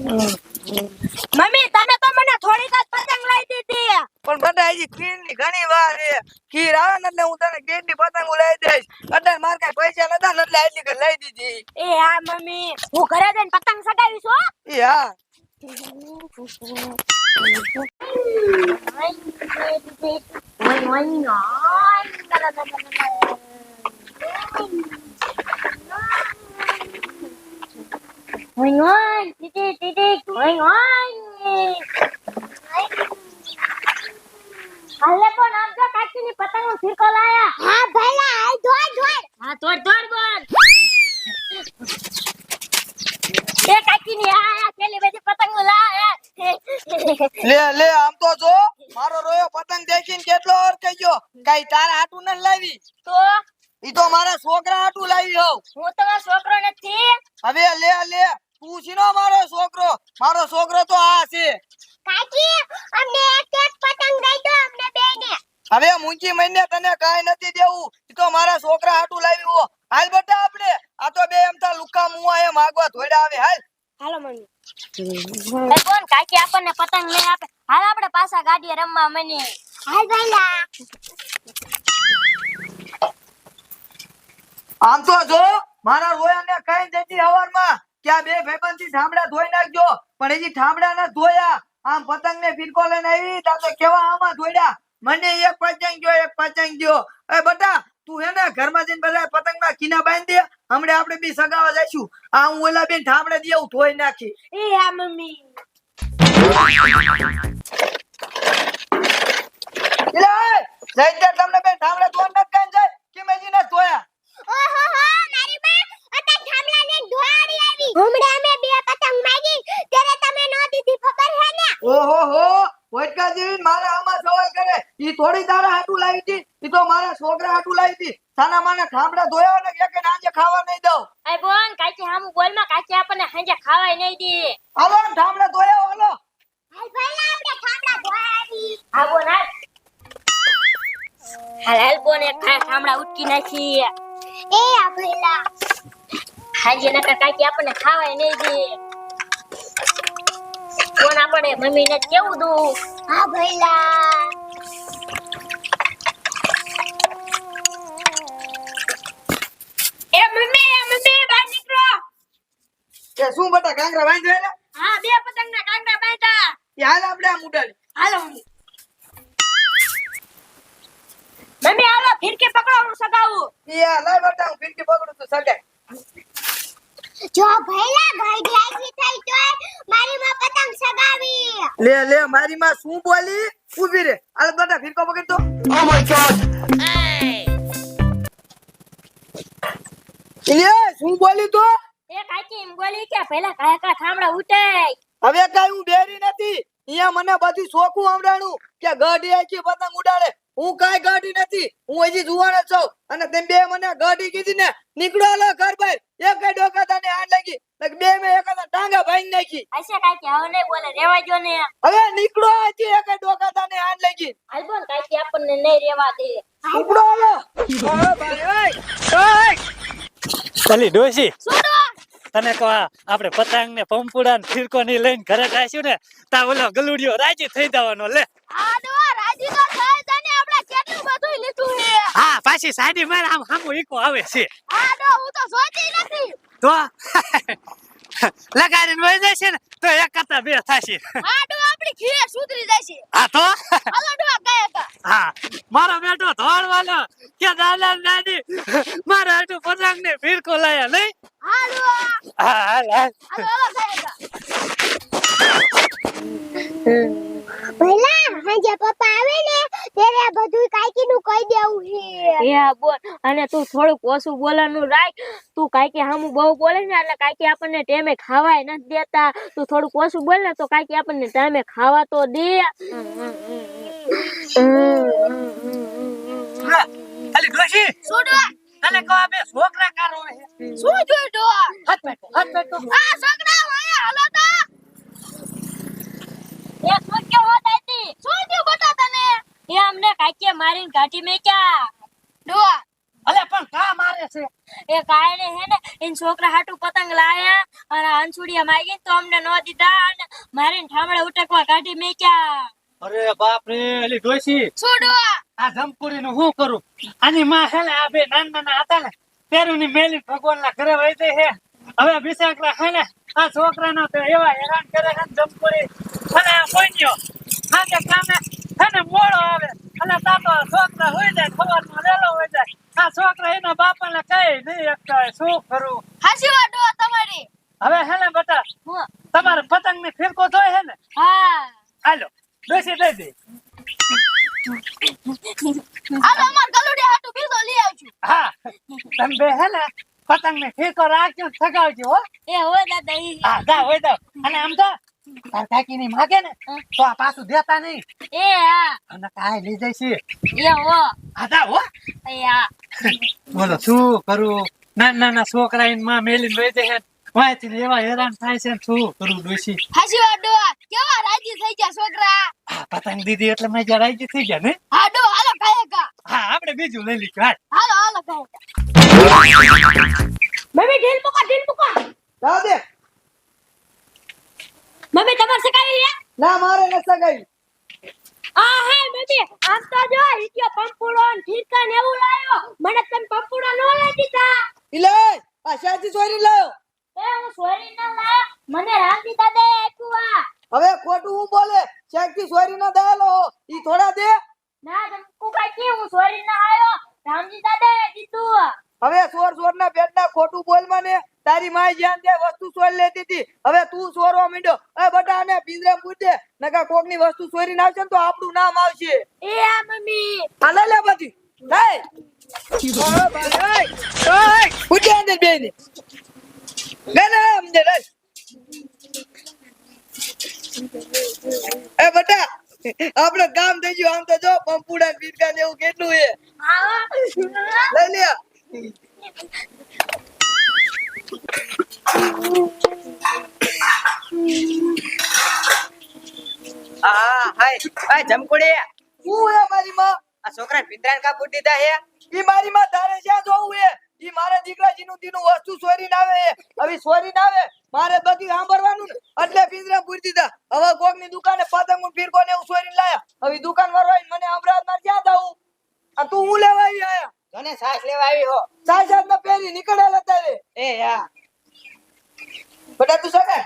Mummy તમે તો મને થોડીક જ પતંગ લઈ દીધી પણ બટા હજી ખીર ની ઘણી વાર છે. ખીર આવે ને એટલે હું તને ખીર ની પતંગ લઈ દઈશ. અત્યારે માર કઈ પૈસા નતા ને એટલે આટલી કઈ લઈ દીધી. એ હા મમ્મી હું ઘરે જઈને પતંગ ચગાવીશ હો એ હા હાલે પણ આમ જો કાકીની પતંગનો ફિરકો લાયા. હા ભઈલા હાલ દોડ દોડ. હા દોડ દોડ બોલ. એ કાકીની આ પેલી બધી પતંગો લાયા. લે લે આમ તો જો મારો રોયો પતંગ દેખીને કેટલો અરકાઈ ગયો. કઈ તારા હાટુ ન લાવી તો ઈ તો મારા છોકરા હાટુ લાવી હોવ. હું તમારો છોકરો નથી. હવે લે લે તું છીનો મારો છોકરો તો આ છે. કાકી અમને એક એક પતંગ દઈ દો અમને બેને. હવે મૂંગી મહિને તને કાઈ નથી દેવું. ઈ તો મારા છોકરા હાટુ લાવી હો. હાલ બેટા આપણે આ તો બે એમ તા લુકા મુવા એ માગવા ધોડા આવે. હાલ હાલો મમ્મી. એ કોણ કાકી આપણને પતંગ લઈ આપે. હાલ આપણે પાછા ગાડીએ રમવા મની. હાલ ભાઈલા. આમ તો જો મારા રોયાને કઈ દેતી હવારમાં કે આ બે ભાઈબંધથી ઠામડા ધોઈ નાખજો. પણ હજી ઠામડા ન ધોયા. આમ પતંગ ને ફિરકો લઈને આવી તા તો કેવા આમાં ધોડ્યા. મને એક પતંગ ગયો. એ બટા તું હે ને ઘરમાં જઈને બધા પતંગના કીના બાંધી દે. હમણે આપણે બી સગાવા જઈશું. આ હું ઓલા બેન ઠામડા દેવું ધોઈ નાખી. એ હા મમ્મી. લે જઈતે તમને બેન ઠામડા ધોવા ન કાઈ જાય કે મેજી ન ધોયા. ઓહો હો મારી માં અતા થાંભલાને ધોવાડી આવી. હમણે અમે બે પતંગ માંગી ત્યારે તમે નો દીધી ખબર હે ને. ઓહો હો વટકા જેવી મારા આમાં સવાલ કરે. ઈ થોડી તારા હાટુ લાવી હતી. ઈ તો મારા છોકરા હાટુ લાવી હતી. સાના માને ઠામડા ધોયા ને કે નાજે ખાવા નહીં દઉં. એ બોન કાકી હામુ બોલમાં કાકી આપણને હાંજે ખાવાય નહીં દે. હાલો ઠામડા ધોયા હાલો. હાલ ભાઈલા આપણે ઠામડા ધોવાડી. હા બોન હાલ. હાલ બોન એક ઠામડા ઉટકી નાખી. એ આ ભાઈલા. હાંજે નકા કાકી આપણને ખાવાય નહીં દે. કોણ આપણે મમ્મીને કેવું દઉં. હા ભાઈલા. એ મમ્મી બહાર નીકળો. એ શું બટા કાંગરા બાંધ્યા ને? હા બે પતંગના કાંગરા બાંધ્યા. એ હાલ આપણે આ મુડાડી. હાલો મમ્મી. મમ્મી હાલો ફિરકી પકડો હું સગાવું. એ લાય બટા હું ફિરકી પકડું તો સગાય. જો ભઈલા ગાડી આવી થઈ તોય મારી માં પતંગ સગાવી. લે મારી માં શું બોલી? ઊભી રે. હાલ બટા ફિરકો પકડ તો. Oh my God. લે શું બોલી તો? એ કાકી એમ બોલી કે પહેલા કાકા થાંભળા ઉઠાય. હવે કાઈ હું બેરી નથી. અહીંયા મને બધી સોખું આવડાણું કે ગાડી આખી પતંગ ઉડાડે. હું કાઈ ગાડી નથી. હું હજી જુવાન જ છું અને તેમ બે મને ગાડી કીધી ને નીકળો લો ઘર બહાર. એક ડોકાતાને આણ લાગી. બે મે એકાદા ટાંગા ભાંગી નાખી. હશે કાકી હવે નહીં બોલે રેવા જો ને. હવે નીકળો આથી એક ડોકાતાને આણ લાગી. હાલ બોલ કાકી આપણને નહીં રેવા દે. ઉપડો લો. ઓ ભાઈ ઓય. ચાલી ડોસી છોડો. તને કહો આપણે પતંગ ને પંપુડા ને ફિરકો ની લઈને ઘરે જાઈશું ને તા ઓલો ગલુડિયો રાજી થઈ જવાનો. લે આડો રાજી તો થઈ જાને આપણે કેટલું બધું લીધું છે. હા પાછી સાડી માર આમ હામો ઈકો આવે છે. આડો હું તો જોતી નથી. તો લગાડીને વઈ જશે ને તો એક કરતા બે થાશે. આડો આપણી ખીરે સુધરી જશે. હા તો હાલો ડોવા ગયા હતા. હા મારો બેટો ધોળવાલો કે દાદા દાદી મારા હાટુ પતંગ ને ફિરકો લાયા નહીં. હાલો હા હાલ હાલ હાલો ગયા પહેલા હાજે પપ્પા આવે ને ત્યારે બધું કાકી નું કહી દેવું છે. એ બોલ અને તું થોડું ઓછું બોલવાનું રાખ. તું કાકી હામું બહુ બોલે ને એટલે કાકી આપણને ટાઈમે ખાવાય નથી દેતા. તું થોડું ઓછું બોલ ને તો કાકી આપણને ટાઈમે ખાવા તો દે. ખાલી ડોસી છોડવા તને કહો બે છોકરા કારો છે. શું જોઈતો હાથ પેટો આ છોકરા વાયા હાલો તો એક છોકરો હોત આતી. શું થયું બતા તને? એ અમને કાકીએ મારીને કાઢી મેક્યા. ડોવા અલે પણ કા મારે છે? એ કાયને હે ને इन છોકરા હાટુ પતંગ લાયા અને અંસુડિયા માંગી તો અમને ન દીધા અને મારીને ઠામડે ઉટકવા કાઢી મેક્યા. અરે બાપ રે એલી ડોશી છોડો. આ જમપુરી નું શું કરું આની માં હે ને આ બે નાના નાના હતા ને તેરું ની મેલી ભગવાન ના ઘરે વહી જાય હે હવે બિસાકલા હે ને આ છોકરાના તો એવા હેરાન કરે છે ને જમપુરી અને આ કોઈન્યો આજે કામે હે ને મોડો આવે અને તાતો છોકરા હોય જાય ખબરમાં લેલો હોય જાય આ છોકરા એના બાપાને કઈ નહીં એકતા શું કરું હાસી વાડો તમારી. હવે હે ને બેટા તમારે પતંગ ની ફિરકો જોઈ હે ને હા. હાલો ડોશી દઈ દે હાલો અમાર ગલુડી હાટુ બીજો લઈ આવજો. હા તમે બે હે ને પતંગ ને ફેંકો રાખજો સગાવજો હો એ હો દાદા ઈ. હા જા હોય તો અને આમ તો તાર કાકી ની માગે ને તો આ પાછું દેતા નહીં એ હા. અને કાંઈ લઈ જાય છે એ હો. હા જા હો એ હા. બોલો શું કરું નાના નાના છોકરા ની માં મેલીને વહી જાય વાંચી એવા હેરાન થાય છે ને શું કરું ડોશી હાસી વાડો કેવા રાજી થઈ ગયા છોકરા. હા પતંગ દીધી એટલે મેં જરા રાજી થઈ ગયા ને હાડો હાલો કાયકા. હા આપણે બીજું લઈ લીધું હાલ હાલો હાલો કાયકા. મમ્મી ઢીલ મૂકો. જાવ દે. મમ્મી તમારે સકાવી લે. ના મારે ન સગાઈ. આ હે મમ્મી આમ તો જો ઈટ્યો પંપુડો ને ઠીકા ને એવું લાયો. મને તમે પંપુડો નો લઈ દીધા. ઇલે આ શાજી ચોરી લાયો. એ હું સોરી ના લાયો. મને રામજી દાદાએ આપ્યું આ. હવે ખોટું હું બોલે શાકથી ચોરી ના દાયેલો ઈ થોડા દે. ના તમકુ કાકી હું સોરી ના આયો. રામજી દાદાએ દીધું. હવે ચોર ના પેટના ખોટું બોલ મને તારી માય જ્યાં ત્યાં વસ્તુ ચોરી લેતી હતી હવે તું ચોરવા માંડ્યો એ બટા ને પિંજરે પૂછે નકા કોક ની વસ્તુ ચોરી નાખશે ને તો આપણું નામ આવશે એ આ મમ્મી. હાલે લે બધી લઈ પૂછે અંદર બે ને લે લે અમને લે એ બટા આપણે કામ થઈ ગયું આમ તો જો પંપુડા ને પીટકા ને એવું કેટલું છે લઈ લે હા હાય આ જમકુડી શું હે મારી માં આ છોકરા પિંજરાન કા પૂટ દીધા હે ઈ મારી માં તારે ક્યાં જોવું હે ઈ મારા દીકરાજીનું દીનું વસ્તુ ચોરી ના આવે હવે ચોરી ના આવે મારે બધું સાંભળવાનું ને એટલે પિંજરા પૂરી દીધા હવે કોક ની દુકાને પતંગ ફીરકો ને એવું ચોરીને લાયા હવે દુકાન વાળો આવીને મને અમરાવત માં ક્યાં જાવું આ તું હું લેવા આવી આયા તને સાસ લેવા આવી હો સાત સાત માં પહેરી નીકળેલા તારે એ હા બટા તું સગા